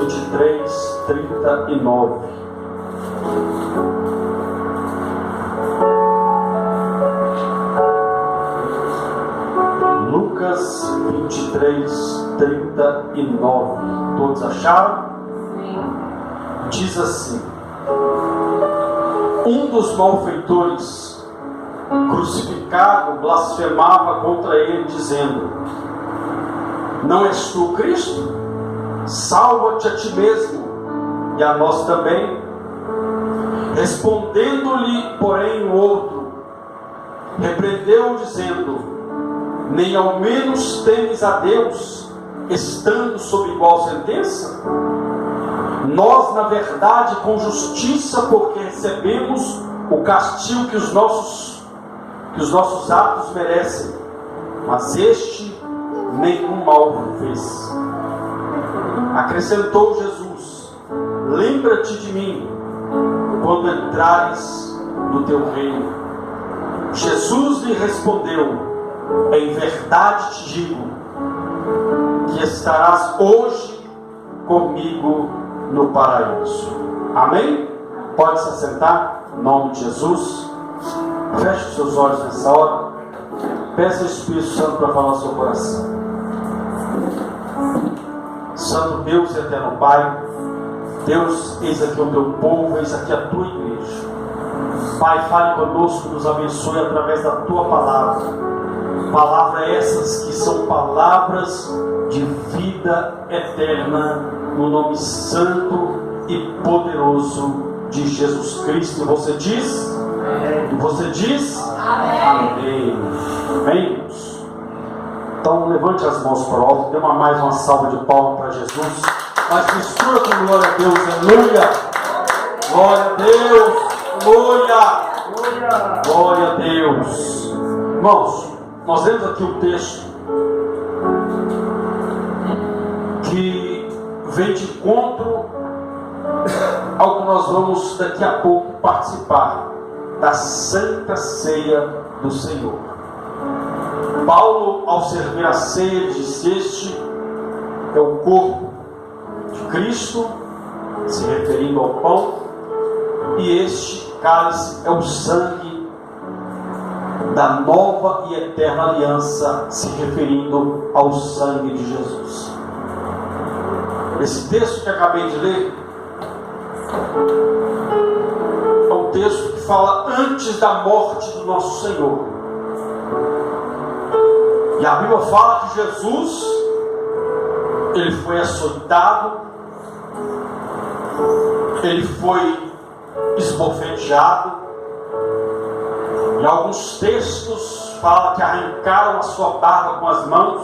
23, 39. Lucas 23, 39. Todos acharam? Sim. Diz assim: um dos malfeitores crucificado blasfemava contra ele, dizendo: não és tu Cristo? Salva-te a ti mesmo e a nós também. Respondendo-lhe, porém, o outro repreendeu, dizendo: nem ao menos temes a Deus, estando sob igual sentença? Nós, na verdade, com justiça, porque recebemos o castigo que os nossos atos merecem, mas este nenhum mal fez. Acrescentou Jesus: lembra-te de mim quando entrares no teu reino. Jesus lhe respondeu: em verdade te digo que estarás hoje comigo no paraíso. Amém? Pode se assentar, em nome de Jesus. Feche os seus olhos nessa hora. Peça ao Espírito Santo para falar no seu coração. Santo Deus e eterno Pai, Deus, eis aqui o teu povo, eis aqui a tua igreja. Pai, fale conosco, nos abençoe através da tua palavra. Palavras essas que são palavras de vida eterna, no nome santo e poderoso de Jesus Cristo. E você diz? Amém. Você diz? Amém. Amém. Então levante as mãos para o alto, dê mais uma salva de palmas para Jesus. Mas mistura com glória a Deus, aleluia. Glória a Deus, aleluia. Glória a Deus. Irmãos, nós lemos aqui um texto que vem de encontro ao que nós vamos daqui a pouco participar da Santa Ceia do Senhor. Paulo, ao servir a ceia, disse: este é o corpo de Cristo, se referindo ao pão, e este cálice é o sangue da nova e eterna aliança, se referindo ao sangue de Jesus. Esse texto que acabei de ler é um texto que fala antes da morte do nosso Senhor. E a Bíblia fala que Jesus, ele foi açoitado, ele foi esbofeteado. Em alguns textos fala que arrancaram a sua barba com as mãos.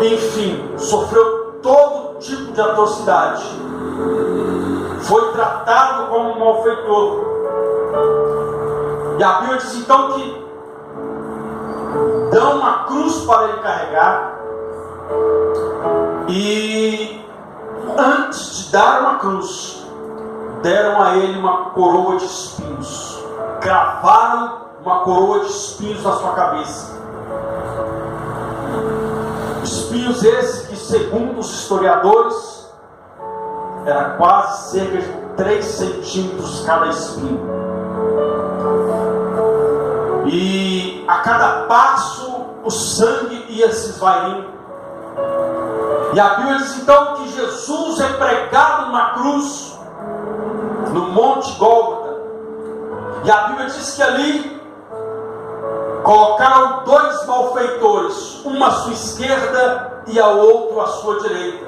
Enfim, sofreu todo tipo de atrocidade. Foi tratado como um malfeitor. E a Bíblia diz então que dão uma cruz para ele carregar, e antes de dar uma cruz, deram a ele uma coroa de espinhos, cravaram uma coroa de espinhos na sua cabeça. Espinhos esses que, segundo os historiadores, era quase cerca de 3 centímetros cada espinho. E a cada passo o sangue ia se esvaindo. E a Bíblia diz então que Jesus é pregado numa cruz no Monte Gólgota. E a Bíblia diz que ali colocaram 2 malfeitores, uma à sua esquerda e a outro à sua direita.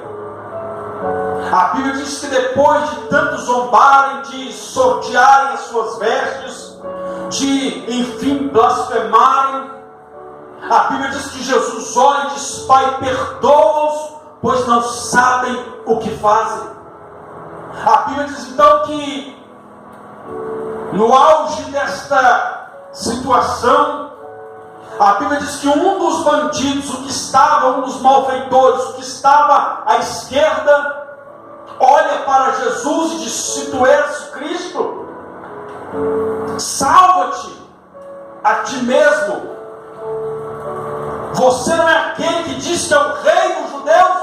A Bíblia diz que depois de tanto zombarem, de sortearem as suas vestes, de enfim blasfemarem, a Bíblia diz que Jesus olha e diz: Pai, perdoa-os, pois não sabem o que fazem. A Bíblia diz então que no auge desta situação, a Bíblia diz que um dos bandidos, um dos malfeitores, o que estava à esquerda, olha para Jesus e diz: se tu és Cristo, salva-te a ti mesmo. Você não é aquele que diz que é o rei dos judeus?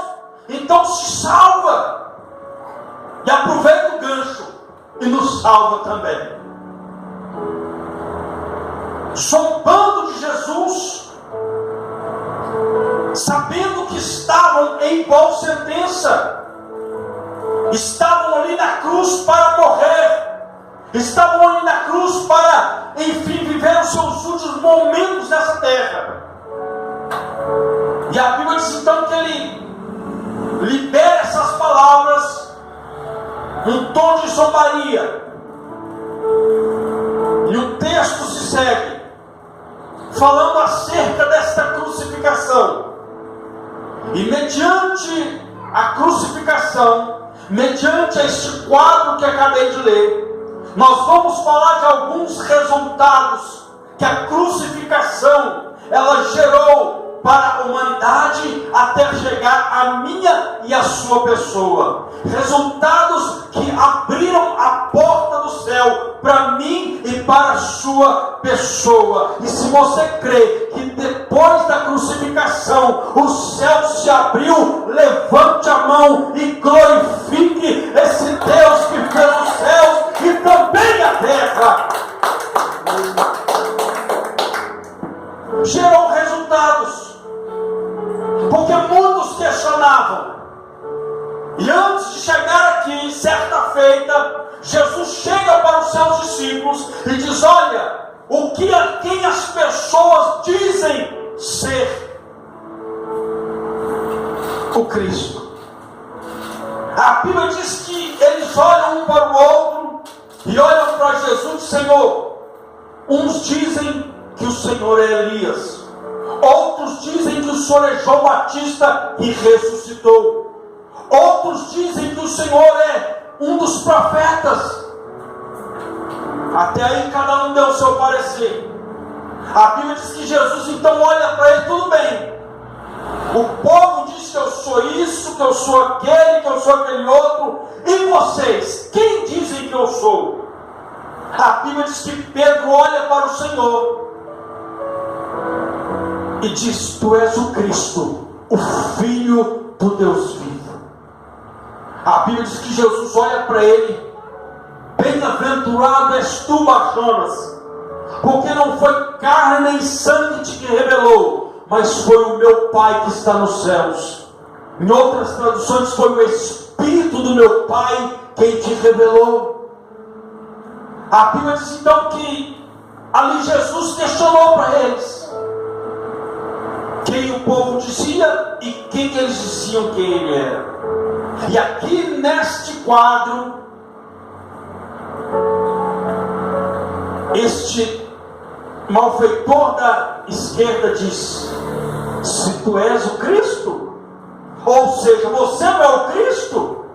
então se salva. E aproveita o gancho e nos salva também. Zombando de Jesus, sabendo que estavam em igual sentença, estavam ali na cruz para morrer, estavam ali na cruz para, enfim, viver os seus últimos momentos nessa terra. E a Bíblia diz então que ele libera essas palavras, um tom de zombaria, e o texto se segue, falando acerca desta crucificação. E mediante a crucificação, mediante este quadro que acabei de ler, nós vamos falar de alguns resultados que a crucificação ela gerou para a humanidade até chegar à minha e à sua pessoa. Resultados que abriram a porta do céu para mim e para a sua pessoa. E se você crê que depois da crucificação o céu se abriu, levante a mão e glorifique esse Deus que fez os céus e também a terra. Gerou resultados, porque muitos questionavam. E antes de chegar aqui, certa feita, Jesus chega para os seus discípulos e diz: olha, quem as pessoas dizem ser o Cristo. A Bíblia diz que eles olham um para o outro e olham para Jesus e Senhor, uns dizem que o Senhor é Elias, outros dizem que o Senhor é João Batista e ressuscitou, outros dizem que o Senhor é um dos profetas. Até aí cada um deu o seu parecer. A Bíblia diz que Jesus então olha para ele: tudo bem, o povo diz que eu sou isso, que eu sou aquele, que eu sou aquele outro, e vocês, quem dizem que eu sou? A Bíblia diz que Pedro olha para o Senhor e diz: tu és o Cristo, o Filho do Deus vivo. A Bíblia diz que Jesus olha para ele: bem-aventurado és tu, Bajonas, porque não foi carne nem sangue que revelou, mas foi o meu Pai que está nos céus. Em outras traduções, foi o Espírito do meu Pai quem te revelou. A Bíblia diz então que ali Jesus questionou para eles quem o povo dizia e quem eles diziam que ele era. E aqui neste quadro, este malfeitor da esquerda diz: se tu és o Cristo, ou seja, você não é o Cristo,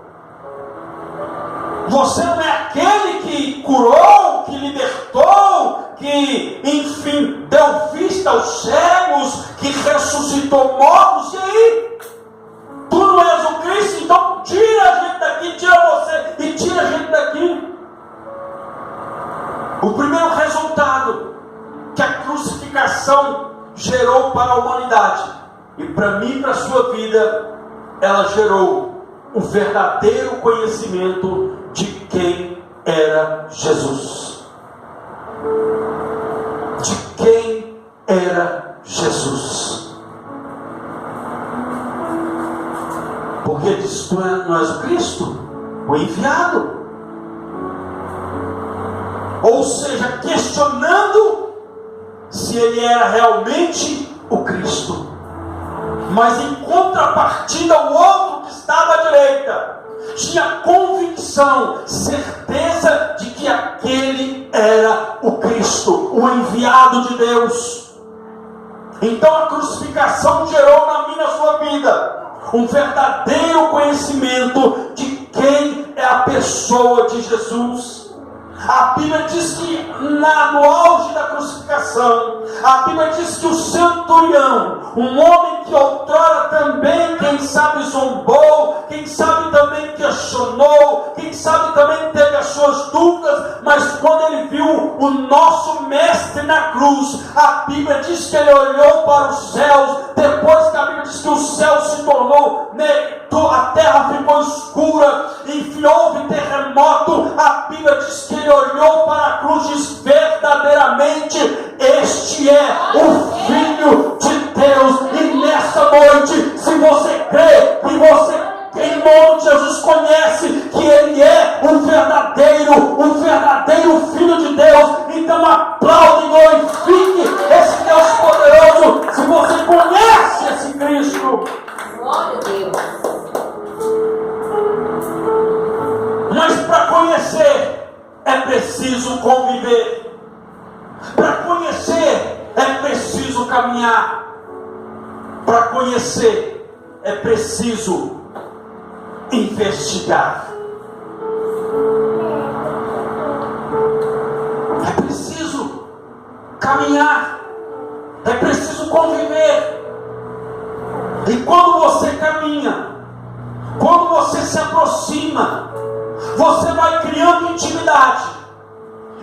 você não é aquele que curou, que libertou, que enfim deu vista aos cegos, que ressuscitou mortos. E aí? Tu não és o Cristo, então tira a gente daqui, tira você e tira a gente daqui. O primeiro resultado que a crucificação gerou para a humanidade, e para mim e para a sua vida, ela gerou o verdadeiro conhecimento de quem era Jesus. De quem era Jesus. Porque diz: tu não és o Cristo, o enviado. Ou seja, questionando se ele era realmente o Cristo. Mas em contrapartida, o outro que estava à direita tinha convicção, certeza de que aquele era o Cristo, o enviado de Deus. Então a crucificação gerou na minha e na sua vida um verdadeiro conhecimento de quem é a pessoa de Jesus. A Bíblia diz que no auge da crucificação, a Bíblia diz que o centurião, um homem que outrora também, quem sabe zombou, quem sabe também questionou, quem sabe também teve as suas dúvidas, mas quando ele viu o nosso mestre na cruz, a Bíblia diz que ele olhou para os céus. Depois que a Bíblia diz que o céu se tornou, a terra ficou escura, enfim, houve terremoto, a Bíblia diz que ele olhou para a cruz e disse: verdadeiramente este é o Filho de Deus. E nessa noite, se você crê que você em nome de Jesus conhece que Ele é o verdadeiro Filho de Deus, então aplaude e glorifique esse Deus poderoso. Se você conhece esse Cristo, glória a Deus. mas para conhecer é preciso conviver, para conhecer é preciso caminhar, para conhecer é preciso investigar. É preciso caminhar, é preciso conviver. E quando você caminha, quando você se aproxima, você vai criando intimidade,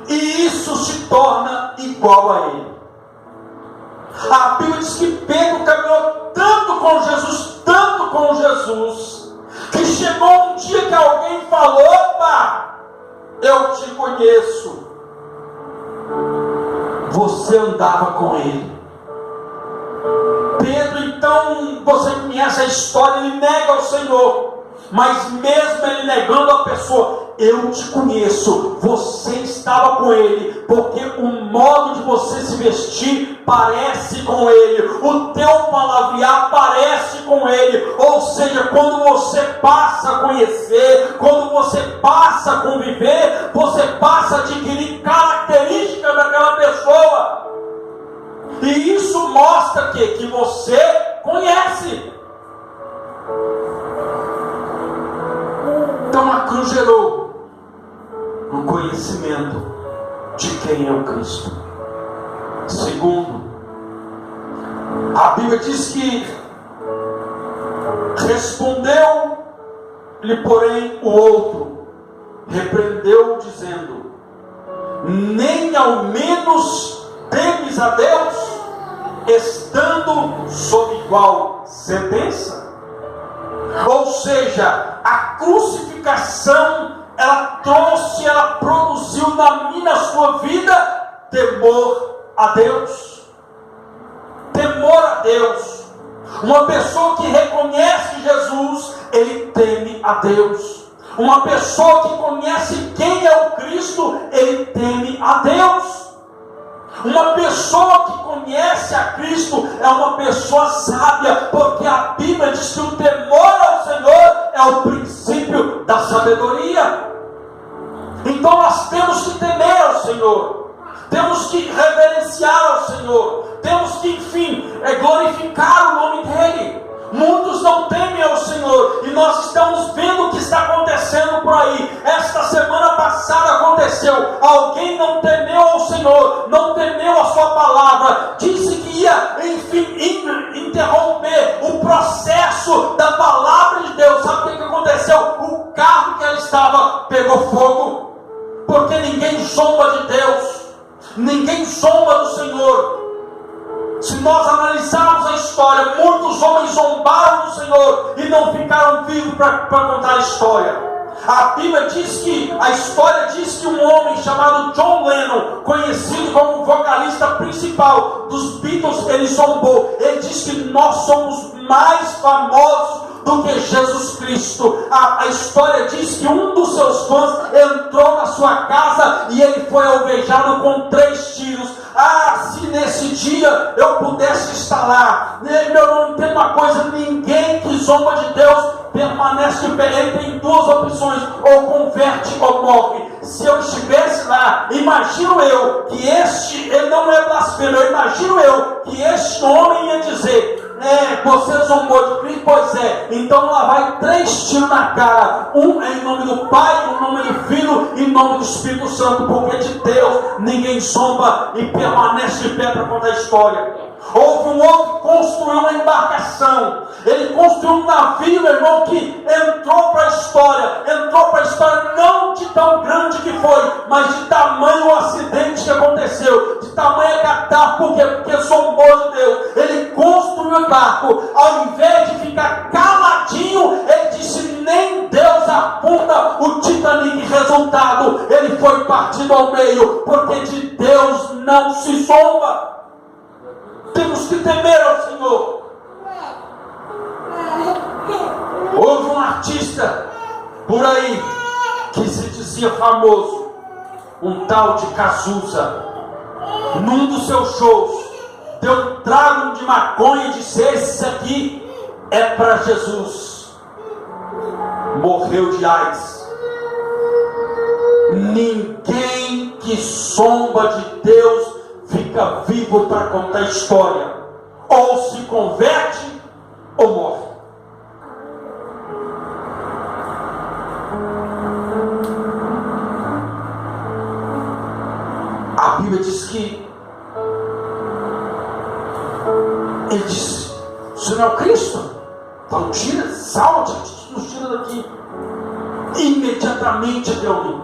e isso se torna igual a Ele. A Bíblia diz que Pedro caminhou tanto com Jesus, que chegou um dia que alguém falou: opa, eu te conheço, você andava com ele. Pedro, então, você conhece a história, ele nega ao Senhor, mas mesmo ele negando a pessoa: eu te conheço, você estava com ele, porque o modo de você se vestir parece com ele, o teu palavrear parece com ele. Ou seja, quando você passa a conhecer, quando você passa a conviver, você passa a adquirir características daquela pessoa, e isso mostra que você conhece. Então a cruz gerou um conhecimento de quem é o Cristo. Segundo, a Bíblia diz que respondeu-lhe, porém, o outro, repreendeu, dizendo: nem ao menos temes a Deus, estando sob igual sentença? Ou seja, a crucificação, ela produziu na minha, na sua vida, temor a Deus. Temor a Deus. Uma pessoa que reconhece Jesus, ele teme a Deus. Uma pessoa que conhece quem é o Cristo, ele teme a Deus. Uma pessoa que conhece a Cristo é uma pessoa sábia, porque a Bíblia diz que o temor ao Senhor é o princípio da sabedoria. Então nós temos que temer ao Senhor, temos que reverenciar ao Senhor, temos que, enfim, glorificar o nome dEle. Muitos não temem ao Senhor, e nós estamos vendo o que está acontecendo por aí. Esta semana passada aconteceu, alguém não temeu ao Senhor, não temeu a sua palavra, disse que ia, enfim, interromper o processo da palavra de Deus. Sabe o que aconteceu? O carro que ela estava pegou fogo, porque ninguém zomba de Deus, ninguém zomba do Senhor. Se nós analisarmos a história, muitos homens zombaram do Senhor e não ficaram vivos para contar a história. A Bíblia diz que, a história diz que um homem chamado John Lennon, conhecido como vocalista principal dos Beatles, ele zombou. Ele diz que nós somos mais famosos do que Jesus Cristo. A história diz que um dos seus fãs entrou na sua casa e ele foi alvejado com 3 tiros. Se nesse dia eu pudesse estar lá. Eu não entendo uma coisa: ninguém que zomba de Deus permanece de pé. Ele tem 2 opções: ou converte ou morre. Se eu estivesse lá, imagino eu que ele não é blasfemo, eu imagino eu que este homem ia dizer: você zombou de Cristo? Pois é, então lá vai 3 tiros na cara. Um é em nome do Pai, em nome do Filho e em nome do Espírito Santo, porque de Deus ninguém zomba e permanece de pé para contar a história. Houve um outro que construiu uma embarcação. Ele construiu um navio, meu irmão, que entrou para a história não de tão grande que foi, mas de tamanho o acidente que aconteceu, de tamanho catástrofe, porque zombou de Deus. Ele construiu o barco, ao invés de ficar caladinho, ele disse: afunda o Titanic. Resultado, ele foi partido ao meio, porque de Deus não se zomba. Temos que temer ao Senhor. Houve um artista por aí que se dizia famoso, um tal de Cazuza. Num dos seus shows, deu um trago de maconha e disse: esse aqui é para Jesus. Morreu de AIDS. Ninguém que zomba de Deus fica vivo para contar história. Ou se converte ou morre. A Bíblia diz que ele disse: "Você não é o Cristo? Então tira, salva, nos tira daqui." Imediatamente deu-lhe: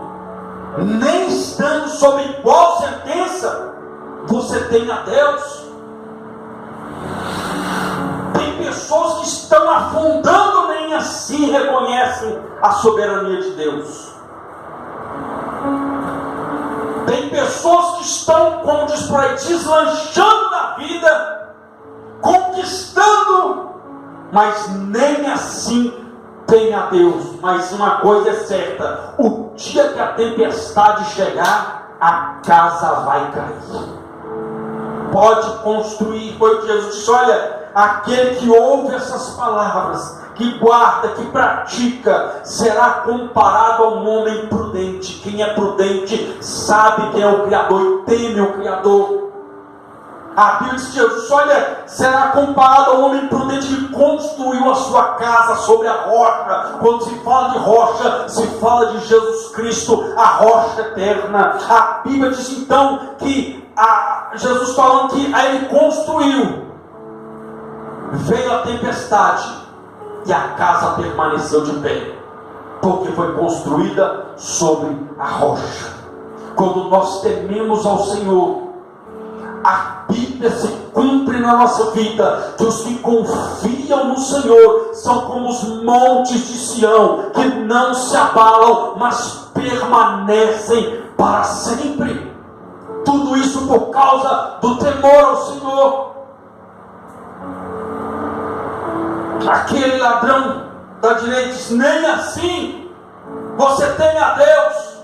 "Nem estando sob igual sentença, você tem a Deus." Tem pessoas que estão afundando, nem assim reconhecem a soberania de Deus. Tem pessoas que estão, como diz por aí, deslanchando na vida, conquistando, mas nem assim tem a Deus. Mas uma coisa é certa: o dia que a tempestade chegar, a casa vai cair. Pode construir. Foi o que Jesus disse: olha, aquele que ouve essas palavras, que guarda, que pratica, será comparado a um homem prudente. Quem é prudente sabe quem é o Criador e teme o Criador. A Bíblia diz que Jesus, olha, será comparado ao homem prudente que construiu a sua casa sobre a rocha. Quando se fala de rocha, se fala de Jesus Cristo, a rocha eterna. A Bíblia diz então que Jesus falando que aí ele construiu, veio a tempestade e a casa permaneceu de pé, porque foi construída sobre a rocha. Quando nós tememos ao Senhor, a Bíblia se cumpre na nossa vida, que os que confiam no Senhor são como os montes de Sião, que não se abalam, mas permanecem para sempre. Tudo isso por causa do temor ao Senhor. Aquele ladrão da direita diz: nem assim você teme a Deus.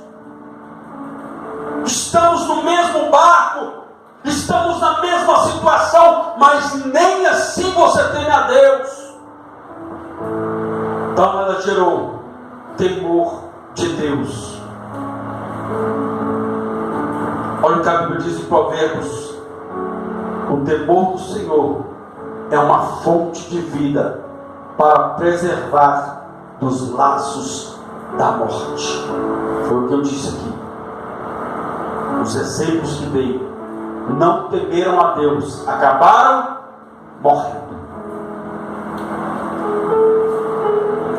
Estamos no mesmo barco, estamos na mesma situação, mas nem assim você teme a Deus. Então ela gerou temor de Deus. Olha o que a Bíblia diz em Provérbios: o temor do Senhor é uma fonte de vida para preservar dos laços da morte. Foi o que eu disse aqui. Os exemplos que dei não temeram a Deus, acabaram morrendo.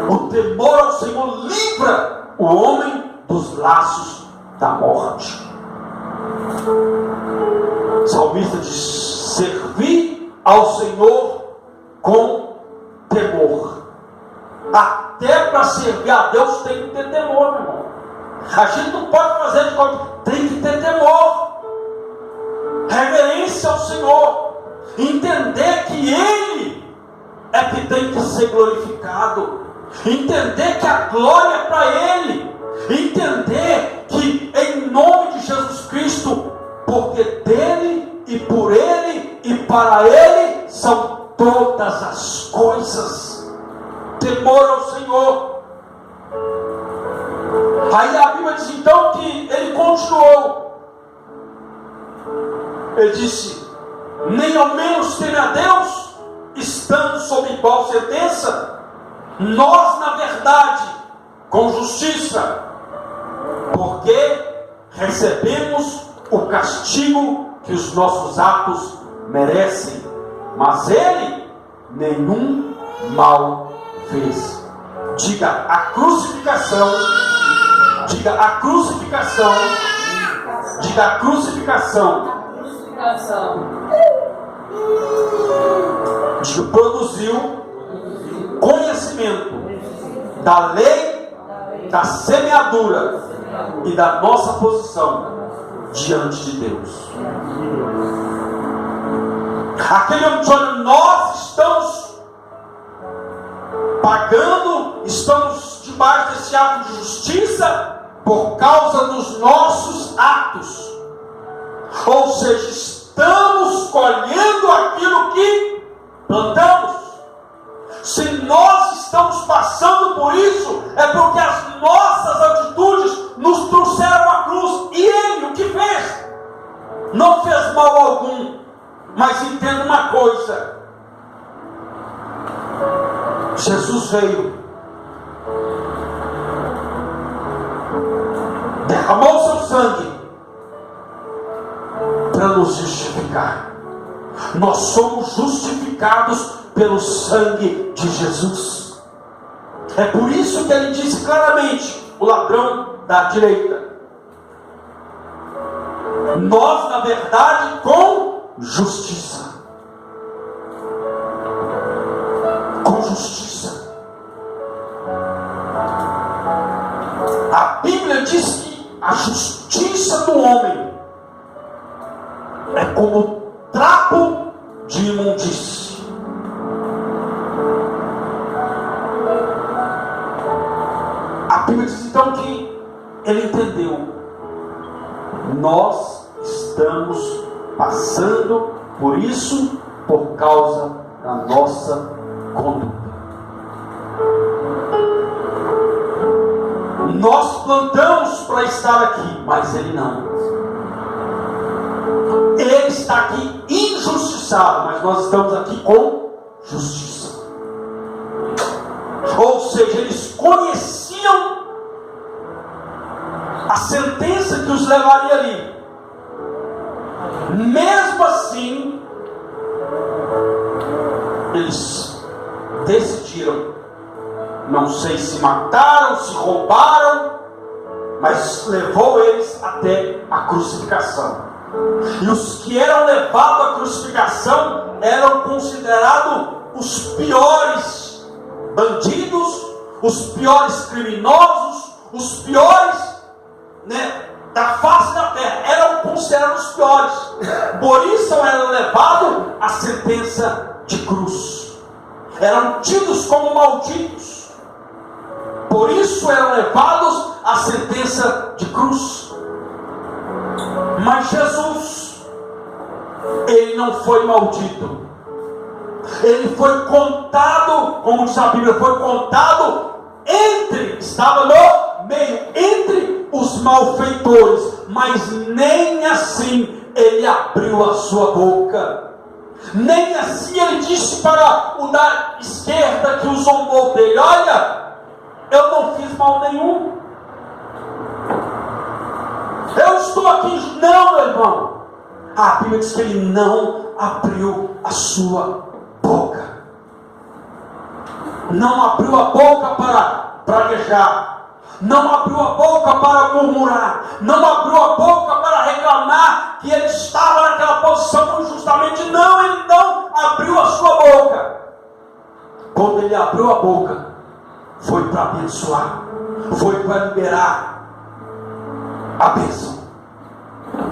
O temor ao Senhor livra o homem dos laços da morte. O salmista diz: servir ao Senhor com temor. Até para servir a Deus tem que ter temor, meu irmão. A gente não pode fazer de qualquer, tem que ter temor, reverência ao Senhor, entender que Ele é que tem que ser glorificado, entender que a glória é para Ele, entender que em nome de Jesus Cristo, porque dele e por Ele e para Ele são todas as coisas. Temor ao Senhor. Aí a Bíblia diz então que ele continuou. Ele disse: nem ao menos teme a Deus, estando sob igual sentença. Nós, na verdade, com justiça, porque recebemos o castigo que os nossos atos merecem, mas ele nenhum mal fez. Diga a crucificação. Diga a crucificação. Diga a crucificação. Diga produziu conhecimento da lei da semeadura e da nossa posição diante de Deus. Aquele onde nós estamos pagando, estamos debaixo desse ato de justiça por causa dos nossos atos. Ou seja, estamos colhendo aquilo que plantamos. Se nós estamos passando por isso, é porque as nossas atitudes nos trouxeram a cruz. E Ele, o que fez? Não fez mal algum. Mas entenda uma coisa: Jesus veio, derramou seu sangue para nos justificar. Nós somos justificados pelo sangue de Jesus. É por isso que ele disse claramente: o ladrão da direita. Nós, na verdade, com justiça. Com justiça. A Bíblia diz que a justiça do homem é como trapo de imundície. A Bíblia diz então que ele entendeu: nós estamos passando por isso por causa da nossa conduta. Nós plantamos para estar aqui, mas ele não. Ele está aqui injustiçado, mas nós estamos aqui com justiça. Ou seja, eles conheciam a sentença que os levaria ali. Mesmo assim, eles decidiram, não sei se mataram, se roubaram, mas levou eles até a crucificação. E os que eram levados à crucificação eram considerados os piores bandidos, os piores criminosos, os piores, da face da terra. Eram considerados os piores. Por isso eram levados à sentença de cruz. Eram tidos como malditos. Por isso eram levados à sentença de cruz. Mas Jesus, ele não foi maldito. Ele foi contado, como diz a Bíblia, foi contado estava no meio, entre os malfeitores, mas nem assim ele abriu a sua boca. Nem assim ele disse para o da esquerda que o zombou dele: olha, eu não fiz mal nenhum, eu estou aqui. Não, meu irmão. A Bíblia diz que ele não abriu a sua boca. Não abriu a boca para praguejar. Não abriu a boca para murmurar. Não abriu a boca para reclamar que ele estava naquela posição injustamente. Não, ele não abriu a sua boca. Quando ele abriu a boca, foi para abençoar, foi para liberar a bênção.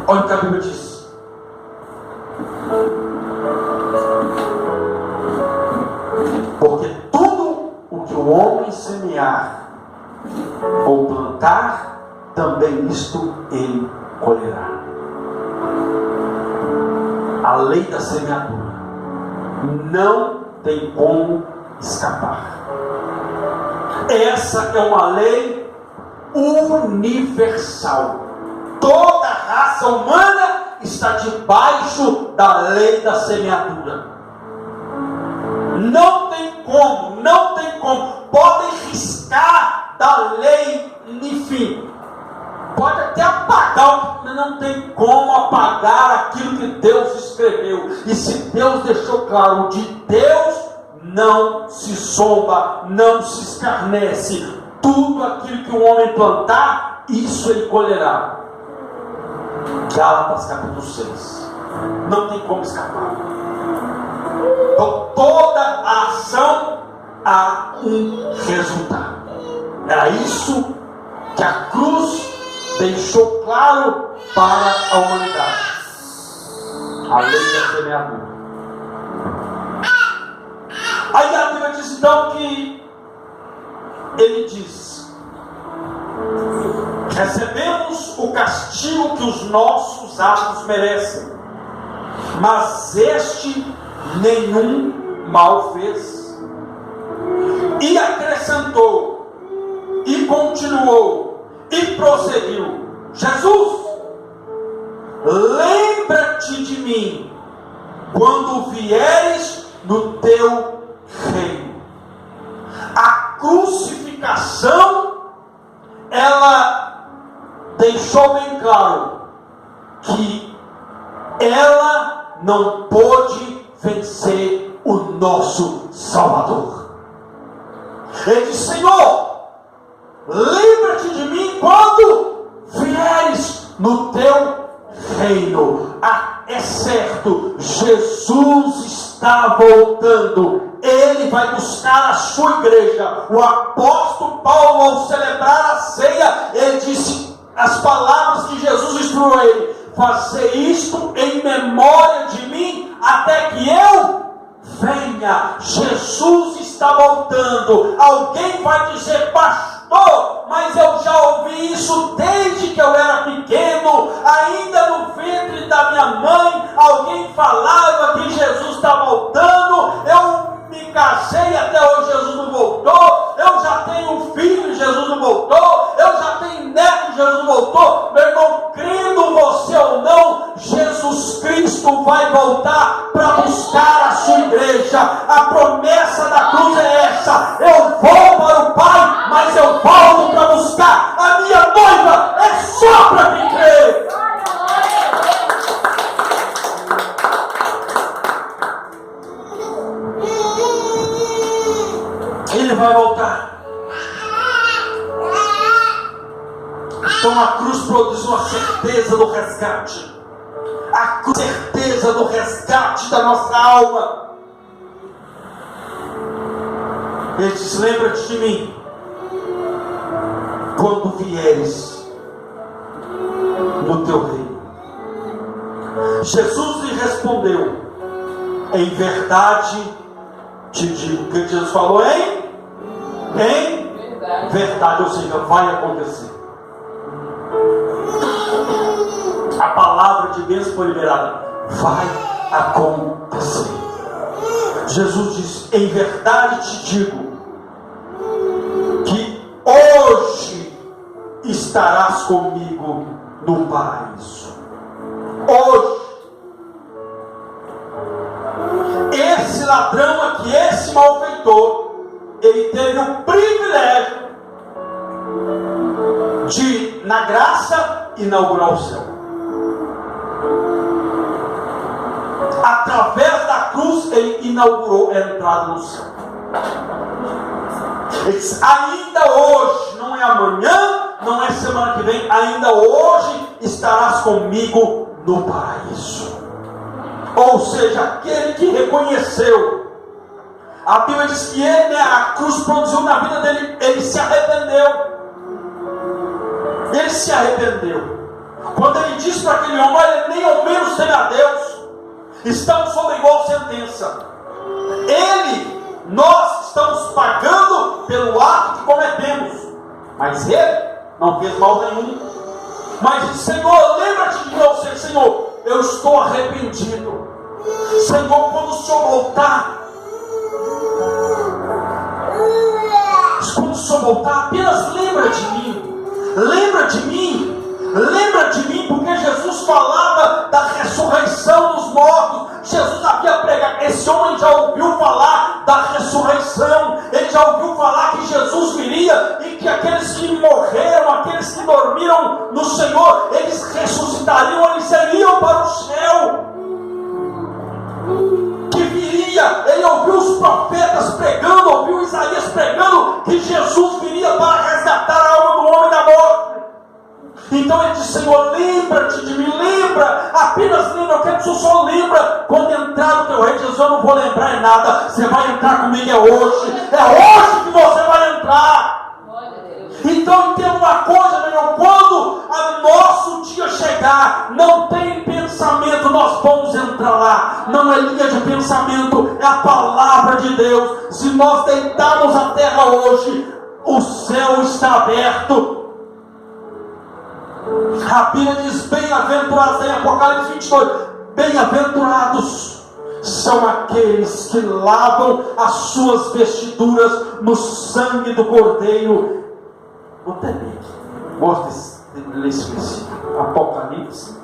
Olha o que a Bíblia diz. Porque tudo o que o homem semear ou plantar, também isto ele colherá. A lei da semeadura não tem como escapar. Essa é uma lei universal. Toda a raça humana está debaixo da lei da semeadura. Não tem como, não tem como. Podem riscar da lei, enfim, pode até apagar, mas não tem como apagar aquilo que Deus escreveu. E se Deus deixou claro, de Deus não se zomba, não se escarnece. Tudo aquilo que o homem plantar, isso ele colherá. Gálatas capítulo 6. Não tem como escapar. Então, toda a ação há um resultado. Era isso que a cruz deixou claro para a humanidade: a lei da semeadura. Aí a Bíblia diz então que ele diz: recebemos o castigo que os nossos atos merecem, mas este nenhum mal fez. E acrescentou, e continuou, e prosseguiu: Jesus, lembra-te de mim quando vieres no teu reino. A crucificação, ela deixou bem claro que ela não pôde vencer o nosso Salvador. Ele disse: Senhor, lembra-te de mim quando vieres no teu reino. É certo, Jesus está voltando. Ele vai buscar a sua igreja. O apóstolo Paulo, ao celebrar a ceia, ele disse as palavras que Jesus instruiu a ele: fazer isto em memória de mim até que eu venha. Jesus está voltando. Alguém vai dizer: pastor, mas eu já ouvi isso desde que eu era pequeno, ainda no ventre da minha mãe, alguém falava que Jesus está voltando. Eu me casei, até hoje Jesus não voltou. Eu já tenho um filho, Jesus não voltou. Eu já tenho neto, Jesus não voltou. Meu irmão, crendo você ou não, Jesus Cristo vai voltar para buscar a sua igreja. A promessa da cruz é essa: eu vou para o Pai, mas eu volto para buscar a minha noiva. É só para quem crê. Ele vai voltar. Então a cruz produz uma certeza do resgate. A cruz, certeza do resgate da nossa alma. Ele diz: lembra-te de mim quando vieres no teu reino. Jesus lhe respondeu: em verdade te digo. O que Jesus falou? Em verdade, ou seja, vai acontecer. A palavra de Deus foi liberada: vai acontecer. Jesus diz: em verdade te digo que hoje estarás comigo no paraíso. Hoje. Esse ladrão aqui, esse malfeitor, ele teve o privilégio de, na graça, inaugurar o céu. Através da cruz, ele inaugurou a entrada no céu. Ele disse: ainda hoje, não é amanhã, não é semana que vem, ainda hoje estarás comigo no paraíso. Ou seja, aquele que reconheceu. A Bíblia diz que ele, a cruz produziu na vida dele, ele se arrependeu. Ele se arrependeu. Quando ele disse para aquele homem: olha, nem ao menos teme a Deus, estamos sob igual sentença. Nós estamos pagando pelo ato que cometemos, mas ele não fez mal nenhum. Mas disse: Senhor, lembra-te de mim. Ou seja, Senhor, eu estou arrependido. Senhor, quando o Senhor voltar, apenas lembra de mim. Lembra de mim. Lembra de mim, porque Jesus falava da ressurreição dos mortos. Jesus havia pregado. Esse homem já ouviu falar da ressurreição. Ele já ouviu falar que Jesus viria e que aqueles que morreram, aqueles que dormiram no Senhor, eles ressuscitariam, eles iriam para o céu. Que viria. Ele ouviu os profetas pregando, ouviu Isaías pregando que Jesus viria para resgatar a alma do homem da morte. Então ele disse: Senhor, lembra-te de mim, lembra, apenas lembra. Eu quero que o Senhor lembra quando entrar no teu reino. Jesus: eu não vou lembrar em nada, você vai entrar comigo, é hoje que você vai entrar. Então entenda uma coisa, chegar. Não tem pensamento, nós vamos entrar lá. Não é linha de pensamento, é a palavra de Deus. Se nós deitarmos a terra hoje, o céu está aberto. A Bíblia diz: bem-aventurados, em Apocalipse 22, bem-aventurados são aqueles que lavam as suas vestiduras no sangue do Cordeiro. Vou até ler aqui. Gosto de ler esse versículo. Apocalipse.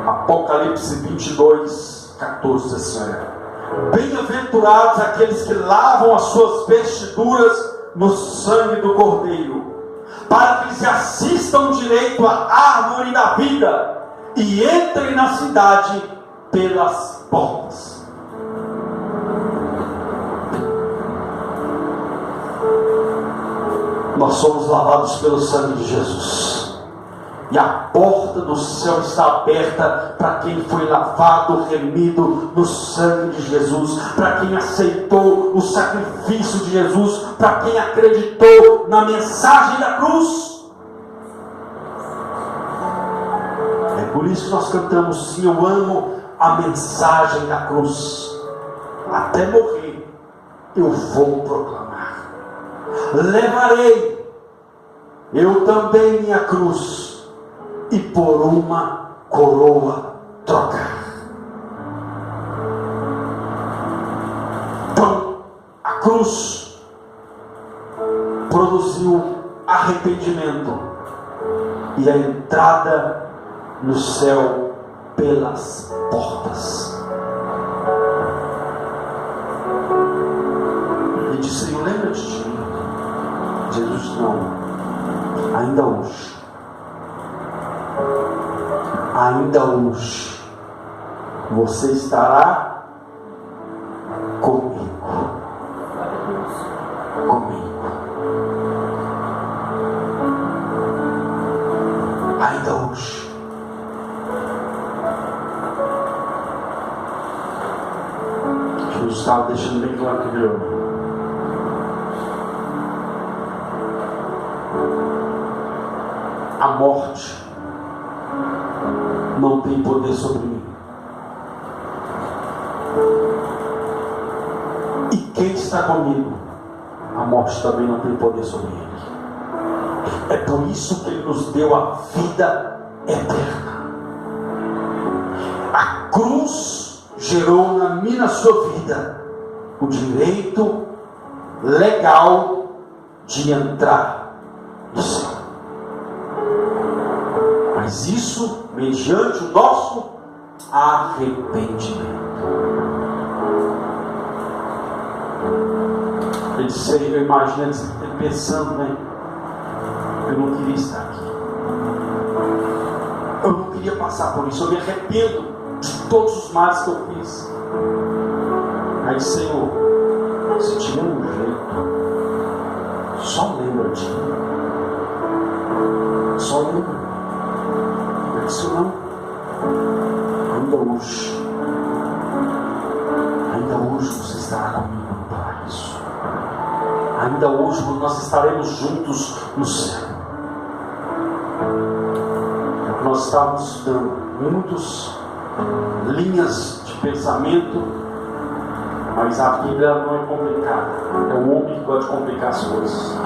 Apocalipse 22, 14, assim, olha. Bem-aventurados aqueles que lavam as suas vestiduras no sangue do Cordeiro, para que eles assistam direito à árvore da vida e entrem na cidade pelas portas. Nós somos lavados pelo sangue de Jesus. E a porta do céu está aberta para quem foi lavado, remido no sangue de Jesus, para quem aceitou o sacrifício de Jesus, para quem acreditou na mensagem da cruz. É por isso que nós cantamos: sim, eu amo a mensagem da cruz. Até morrer eu vou proclamar. Levarei eu também minha cruz, e por uma coroa trocar. Então, a cruz produziu arrependimento e a entrada no céu pelas portas. Ele disse: Senhor, lembra-te de mim. Jesus: não, ainda hoje. Ainda hoje você estará comigo. Ainda hoje. Jesus estava deixando bem claro que viu. A morte não tem poder sobre mim. E quem está comigo, a morte também não tem poder sobre ele. É por isso que ele nos deu a vida eterna. A cruz gerou na minha e na sua vida o direito legal de entrar no céu. Mas isso mediante o nosso arrependimento. Ele disse: eu imagino ele pensando, né? Eu não queria estar aqui. Eu não queria passar por isso. Eu me arrependo de todos os males que eu fiz. Aí, Senhor, se tiver um jeito, só lembra de mim. Só lembra. Isso não, ainda hoje você estará comigo no paraíso. Ainda hoje nós estaremos juntos no céu. É o que nós estávamos estudando, muitas linhas de pensamento, mas a Bíblia não é complicada. É o homem que pode complicar as coisas.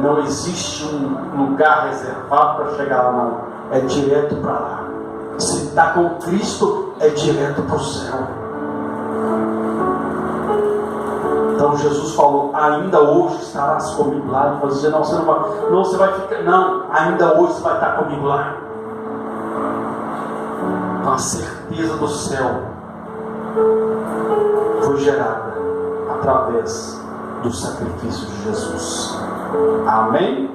Não existe um lugar reservado para chegar lá, não. É direto para lá. Se está com Cristo, é direto para o céu. Então Jesus falou: ainda hoje estarás comigo lá. Ele vai dizer: não, você não vai, não, você vai ficar, não, ainda hoje você vai estar comigo lá. Então a certeza do céu foi gerada através do sacrifício de Jesus. Amém?